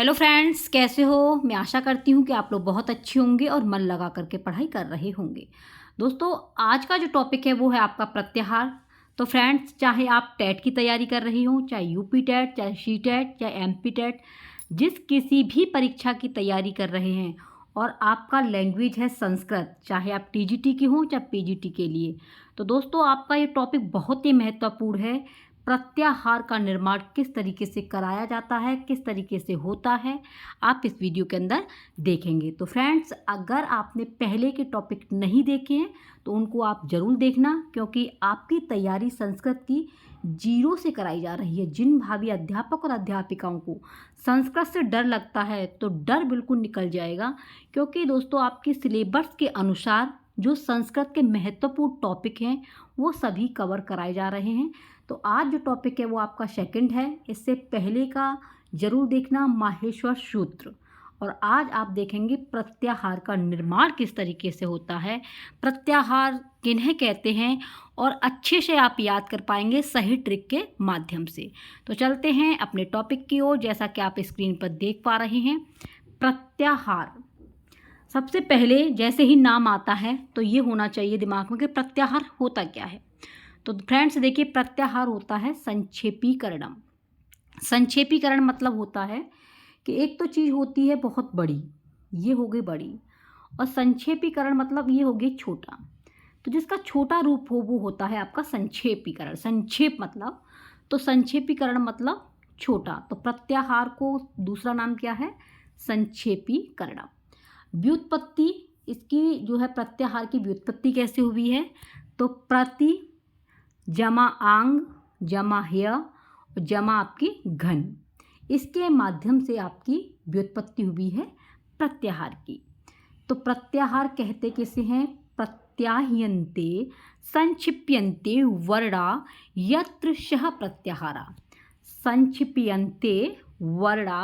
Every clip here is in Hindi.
हेलो फ्रेंड्स, कैसे हो। मैं आशा करती हूँ कि आप लोग बहुत अच्छे होंगे और मन लगा करके पढ़ाई कर रहे होंगे। दोस्तों, आज का जो टॉपिक है वो है आपका प्रत्याहार। तो फ्रेंड्स, चाहे आप टेट की तैयारी कर रही हो, चाहे यूपी टेट, चाहे सी टेट, चाहे एमपी टेट, जिस किसी भी परीक्षा की तैयारी कर रहे हैं और आपका लैंग्वेज है संस्कृत, चाहे आप टीजीटी की हो चाहे पीजीटी के लिए, तो दोस्तों आपका ये टॉपिक बहुत ही महत्वपूर्ण है। प्रत्याहार का निर्माण किस तरीके से कराया जाता है, किस तरीके से होता है, आप इस वीडियो के अंदर देखेंगे। तो फ्रेंड्स, अगर आपने पहले के टॉपिक नहीं देखे हैं तो उनको आप ज़रूर देखना, क्योंकि आपकी तैयारी संस्कृत की जीरो से कराई जा रही है। जिन भावी अध्यापक और अध्यापिकाओं को संस्कृत से डर लगता है तो डर बिल्कुल निकल जाएगा, क्योंकि दोस्तों आपकी सिलेबस के अनुसार जो संस्कृत के महत्वपूर्ण टॉपिक हैं वो सभी कवर कराए जा रहे हैं। तो आज जो टॉपिक है वो आपका सेकंड है। इससे पहले का जरूर देखना माहेश्वर सूत्र। और आज आप देखेंगे प्रत्याहार का निर्माण किस तरीके से होता है, प्रत्याहार किन्हें कहते हैं, और अच्छे से आप याद कर पाएंगे सही ट्रिक के माध्यम से। तो चलते हैं अपने टॉपिक की ओर। जैसा कि आप स्क्रीन पर देख पा रहे हैं, प्रत्याहार। सबसे पहले जैसे ही नाम आता है तो ये होना चाहिए दिमाग में कि प्रत्याहार होता क्या है। तो फ्रेंड्स देखिए, प्रत्याहार होता है संक्षेपीकरणम। संक्षेपीकरण मतलब होता है कि एक तो चीज़ होती है बहुत बड़ी, ये हो गई बड़ी, और संक्षेपीकरण मतलब ये हो गई छोटा। तो जिसका छोटा रूप हो वो होता है आपका संक्षेपीकरण। संक्षेप मतलब, तो संक्षेपीकरण मतलब छोटा। तो प्रत्याहार को दूसरा नाम क्या है, संक्षेपीकरण। व्युत्पत्ति इसकी जो है, प्रत्याहार की व्युत्पत्ति कैसे हुई है, तो प्रति जमा आंग जमा ह्य जमा आपकी घन, इसके माध्यम से आपकी व्युत्पत्ति हुई है प्रत्याहार की। तो प्रत्याहार कहते किसे हैं, प्रत्याह्यन्ते संक्षिप्यन्ते वर्णा यत्र शः प्रत्याहारा। संक्षिप्यन्ते वर्णा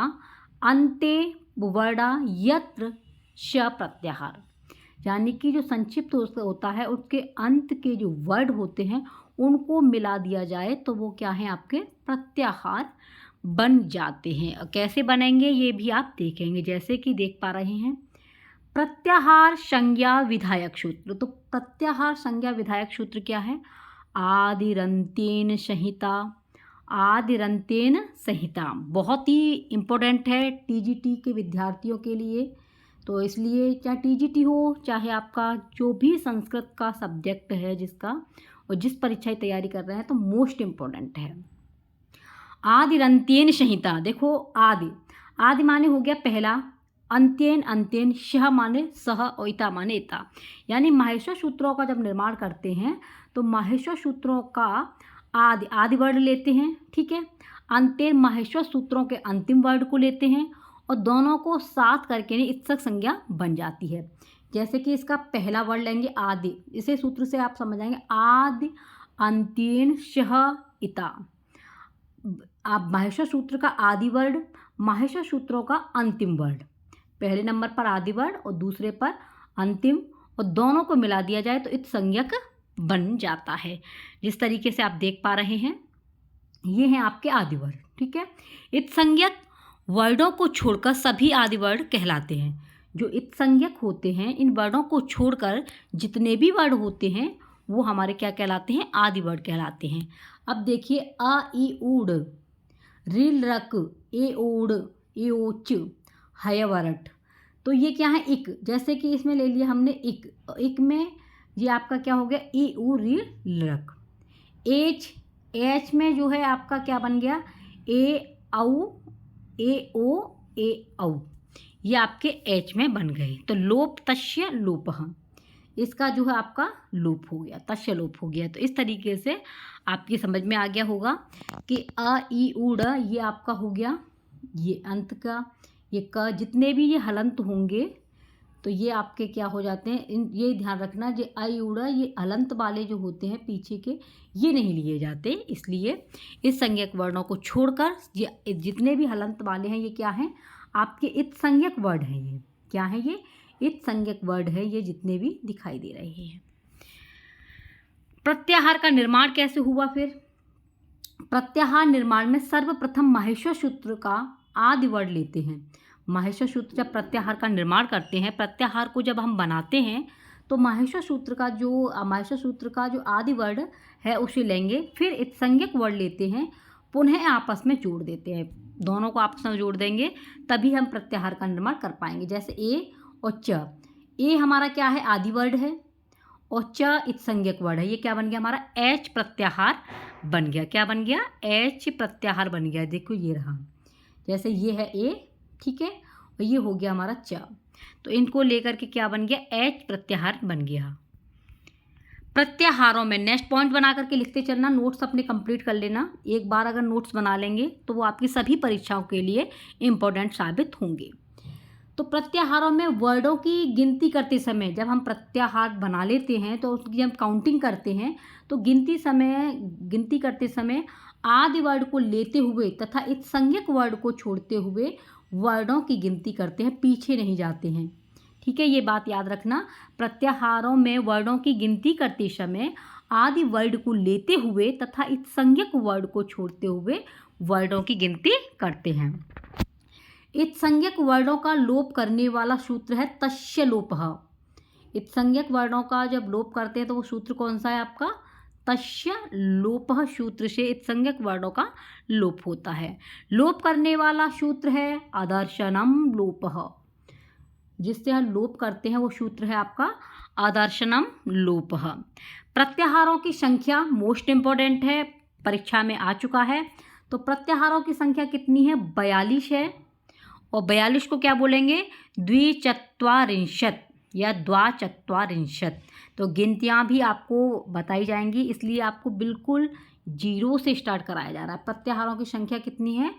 अन्ते वर्णा यत्र श प्रत्याहार, यानी कि जो संक्षिप्त होता है उसके अंत के जो वर्ड होते हैं उनको मिला दिया जाए तो वो क्या है, आपके प्रत्याहार बन जाते हैं। और कैसे बनेंगे ये भी आप देखेंगे। जैसे कि देख पा रहे हैं, प्रत्याहार संज्ञा विधायक सूत्र। तो प्रत्याहार संज्ञा विधायक सूत्र क्या है, आदिरंतेन संहिता। आदिरंतेन संहिता बहुत ही इम्पोर्टेंट है टीजीटी के विद्यार्थियों के लिए। तो इसलिए चाहे टीजीटी हो चाहे आपका जो भी संस्कृत का सब्जेक्ट है जिसका और जिस परीक्षा की तैयारी कर रहे हैं, तो मोस्ट इम्पोर्टेंट है। आदिरंत्येन संहिता। देखो, आदि आदि माने हो गया पहला, अंत्येन अंत्येन, शह माने सह और इता माने इता। यानी माहेश्वर सूत्रों का जब निर्माण करते हैं तो माहेश्वर सूत्रों का आदि आदि वर्ड लेते हैं, ठीक है। अंत्येन माहेश्वर सूत्रों के अंतिम वर्ड को लेते हैं और दोनों को साथ करके इत्सक संज्ञा बन जाती है। जैसे कि इसका पहला वर्ड लेंगे आदि, इसे सूत्र से आप समझ जाएंगे, आदि अंत्येन शह इता। आप माहेश्वर सूत्र का आदि वर्ड, माहेश्वर सूत्रों का अंतिम वर्ड, पहले नंबर पर आदि वर्ड और दूसरे पर अंतिम, और दोनों को मिला दिया जाए तो इत संज्ञक बन जाता है। जिस तरीके से आप देख पा रहे हैं, ये हैं आपके आदि वर्ड, ठीक है। इत संज्ञक वर्डों को छोड़कर सभी आदि वर्ड कहलाते हैं। जो इत संज्ञक होते हैं, इन वर्डों को छोड़कर जितने भी वर्ड होते हैं वो हमारे क्या कहलाते हैं, आदि वर्ड कहलाते हैं। अब देखिए, अ ई ऊड, रील रक, ए ओड, ए ओच, हयवरट। तो ये क्या है, इक। जैसे कि इसमें ले लिया हमने इक, इक में ये आपका क्या हो गया, ई ऊ रील रक। एच, एच में जो है आपका क्या बन गया, ए औ, ए ओ, ए औ, ये आपके एच में बन गए। तो लोप तस्य लोपः, इसका जो है आपका लोप हो गया, तस्य लोप हो गया। तो इस तरीके से आपकी समझ में आ गया होगा कि अ ई उ ड ये आपका हो गया, ये अंत का, ये क, जितने भी ये हलंत होंगे तो ये आपके क्या हो जाते हैं, ये ध्यान रखना, जो आई उड़ा ये हलंत वाले जो होते हैं पीछे के, ये नहीं लिए जाते। इसलिए इस संज्ञक वर्णों को छोड़कर ये जितने भी हलंत वाले हैं ये क्या हैं, आपके इत संज्ञक वर्ड हैं। ये क्या है, ये इत संज्ञक वर्ड है, ये जितने भी दिखाई दे रहे हैं। प्रत्याहार का निर्माण कैसे हुआ फिर, प्रत्याहार निर्माण में सर्वप्रथम माहेश्वर सूत्र का आदि वर्ड लेते हैं। माहेश्वर सूत्र जब प्रत्याहार का निर्माण करते हैं, प्रत्याहार को जब हम बनाते हैं तो माहेश्वर सूत्र का जो आदि वर्ड है उसे लेंगे, फिर इत्संज्ञक वर्ड लेते हैं, पुनः आपस में जोड़ देते हैं, दोनों को आपस में जोड़ देंगे, तभी हम प्रत्याहार का निर्माण कर पाएंगे। जैसे ए और च, ए हमारा क्या है, आदि वर्ड है, और च इत्संज्ञक वर्ड है। ये क्या बन गया हमारा, एच प्रत्याहार बन गया। क्या बन गया, एच प्रत्याहार बन गया। देखो ये रहा, जैसे ये है ए, ठीक है, और ये हो गया हमारा च, तो इनको लेकर के क्या बन गया, एच प्रत्याहार बन गया। प्रत्याहारों में नेक्स्ट पॉइंट बना करके लिखते चलना, नोट्स अपने कंप्लीट कर लेना। एक बार अगर नोट्स बना लेंगे तो वो आपकी सभी परीक्षाओं के लिए इम्पोर्टेंट साबित होंगे। तो प्रत्याहारों में वर्डों की गिनती करते समय, जब हम प्रत्याहार बना लेते हैं तो उसकी हम काउंटिंग करते हैं, तो गिनती करते समय आदि वर्ड को लेते हुए तथा इत्संज्ञक वर्ड को छोड़ते हुए वर्डों की गिनती करते हैं, पीछे नहीं जाते हैं। ठीक है, ये बात याद रखना। प्रत्याहारों में वर्डों की गिनती करते समय आदि वर्ड को लेते हुए तथा इत्संज्ञक वर्ड को छोड़ते हुए वर्डों की गिनती करते हैं। इत्संज्ञक वर्डों का लोप करने वाला सूत्र है तस्य लोपः। इत्संज्ञक वर्डों का जब लोप करते हैं तो वो सूत्र कौन सा है आपका, तस्य लोपः सूत्र से इत्संज्ञक वर्डों का लोप होता है। लोप करने वाला सूत्र है आदर्शनम लोपः, जिससे हम लोप करते हैं वो सूत्र है आपका आदर्शनम लोपः। प्रत्याहारों की संख्या मोस्ट इम्पॉर्टेंट है, परीक्षा में आ चुका है। तो प्रत्याहारों की संख्या कितनी है, 42 है, और 42 को क्या बोलेंगे, द्विचत्वारिंशत् या द्वाचत्वारिंशत्। तो गिनतियाँ भी आपको बताई जाएंगी, इसलिए आपको बिल्कुल 0 से स्टार्ट कराया जा रहा है। प्रत्याहारों की संख्या कितनी है,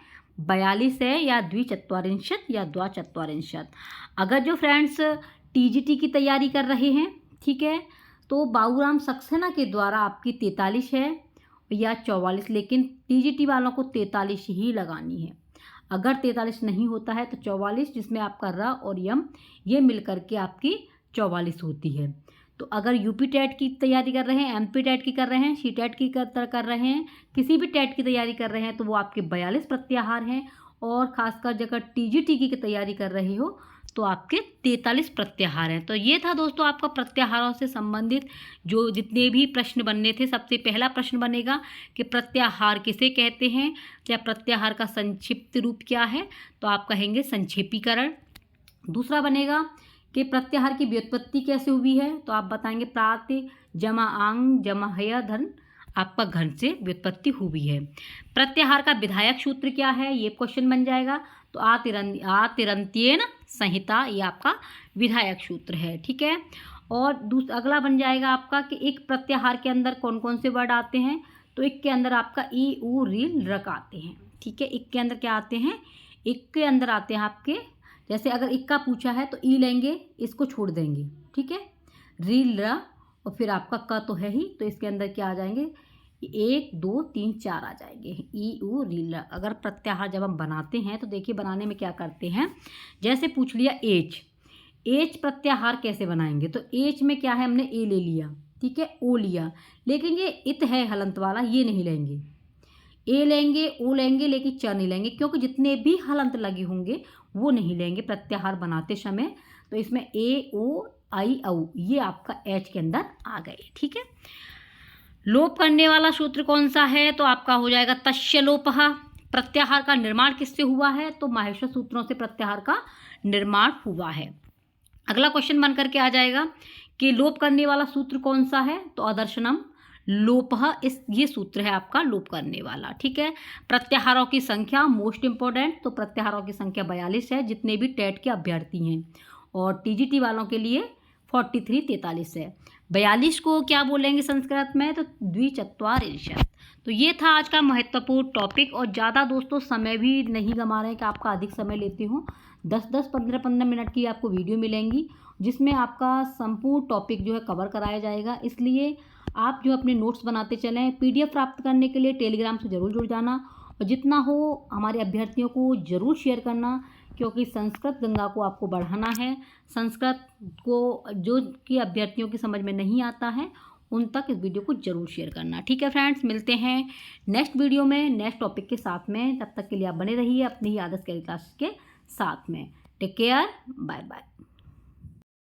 42 है, या द्विचत्वारिंशत् या द्वाचत्वारिंशत्। अगर जो फ्रेंड्स टीजीटी की तैयारी कर रहे हैं, ठीक है, तो बाबूराम सक्सेना के द्वारा आपकी 43 है या 44, लेकिन टीजीटी वालों को 43 ही लगानी है। अगर 43 नहीं होता है तो 44, जिसमें आपका र और यम ये मिल करके आपकी 44 होती है। तो अगर यूपी टेट की तैयारी कर रहे हैं, एमपी टेट की कर रहे हैं, सी टेट की कर रहे हैं, किसी भी टेट की तैयारी कर रहे हैं, तो वो आपके 42 प्रत्याहार हैं। और खासकर जगह टीजीटी की तैयारी कर रहे हो तो आपके 43 प्रत्याहार हैं। तो ये था दोस्तों आपका प्रत्याहारों से संबंधित जो जितने भी प्रश्न बनने थे। सबसे पहला प्रश्न बनेगा कि प्रत्याहार किसे कहते हैं, या प्रत्याहार का संक्षिप्त रूप क्या है, तो आप कहेंगे संक्षेपीकरण। दूसरा बनेगा कि प्रत्याहार की व्युत्पत्ति कैसे हुई है, तो आप बताएंगे प्रात जमा आंग जमा हय धन, आपका घन से व्युत्पत्ति हुई है। प्रत्याहार का विधायक सूत्र क्या है, ये क्वेश्चन बन जाएगा। तो आतिरंत्येन संहिता, ये आपका विधायक सूत्र है, ठीक है। और अगला बन जाएगा आपका कि एक प्रत्याहार के अंदर कौन कौन से वर्ड आते हैं, तो एक के अंदर आपका ई उ रील रक आते हैं, ठीक है। एक के अंदर क्या आते हैं, एक के अंदर आते हैं आपके, जैसे अगर इक्का पूछा है तो ई लेंगे, इसको छोड़ देंगे, ठीक है, रील र, और फिर आपका क तो है ही, तो इसके अंदर क्या आ जाएंगे, 1 2 3 4 आ जाएंगे, ई उ रील। अगर प्रत्याहार जब हम बनाते हैं तो देखिए बनाने में क्या करते हैं, जैसे पूछ लिया एच प्रत्याहार कैसे बनाएंगे, तो एच में क्या है, हमने ए ले लिया, ठीक है, ओ लिया, लेकिन ये इत है हलंत वाला, ये नहीं लेंगे, ए लेंगे, ओ लेंगे, लेकिन च नहीं लेंगे, क्योंकि जितने भी हलंत लगे होंगे वो नहीं लेंगे प्रत्याहार बनाते समय। तो इसमें ए ओ आई औ ये आपका एच के अंदर आ गए, ठीक है। लोप करने वाला सूत्र कौन सा है, तो आपका हो जाएगा तस्य लोपः। प्रत्याहार का निर्माण किससे हुआ है, तो माहेश्वर सूत्रों से प्रत्याहार का निर्माण हुआ है। अगला क्वेश्चन बन करके आ जाएगा कि लोप करने वाला सूत्र कौन सा है, तो आदर्शनम लोपः, ये सूत्र है आपका लोप करने वाला, ठीक है। प्रत्याहारों की संख्या मोस्ट इंपॉर्टेंट, तो प्रत्याहारों की संख्या 42 है, जितने भी टेट के अभ्यर्थी हैं, और टीजीटी वालों के लिए 43 है। 42 को क्या बोलेंगे संस्कृत में, तो द्विचत्वारिंशत्। तो ये था आज का महत्वपूर्ण टॉपिक, और ज़्यादा दोस्तों समय भी नहीं गंवा रहे हैं कि आपका अधिक समय लेती हूँ। 10-10 15-15 मिनट की आपको वीडियो मिलेंगी, जिसमें आपका संपूर्ण टॉपिक जो है कवर कराया जाएगा। इसलिए आप जो अपने नोट्स बनाते चलें। पीडीएफ प्राप्त करने के लिए टेलीग्राम से ज़रूर जुड़ जाना, और जितना हो हमारे अभ्यर्थियों को ज़रूर शेयर करना, क्योंकि संस्कृत गंगा को आपको बढ़ाना है। संस्कृत को जो कि अभ्यर्थियों की समझ में नहीं आता है उन तक इस वीडियो को ज़रूर शेयर करना। ठीक है फ्रेंड्स, मिलते हैं नेक्स्ट वीडियो में नेक्स्ट टॉपिक के साथ में। तब तक के लिए आप बने रहिए अपनी ही आदर्श कैरियर क्लास के साथ में। Take care, bye bye.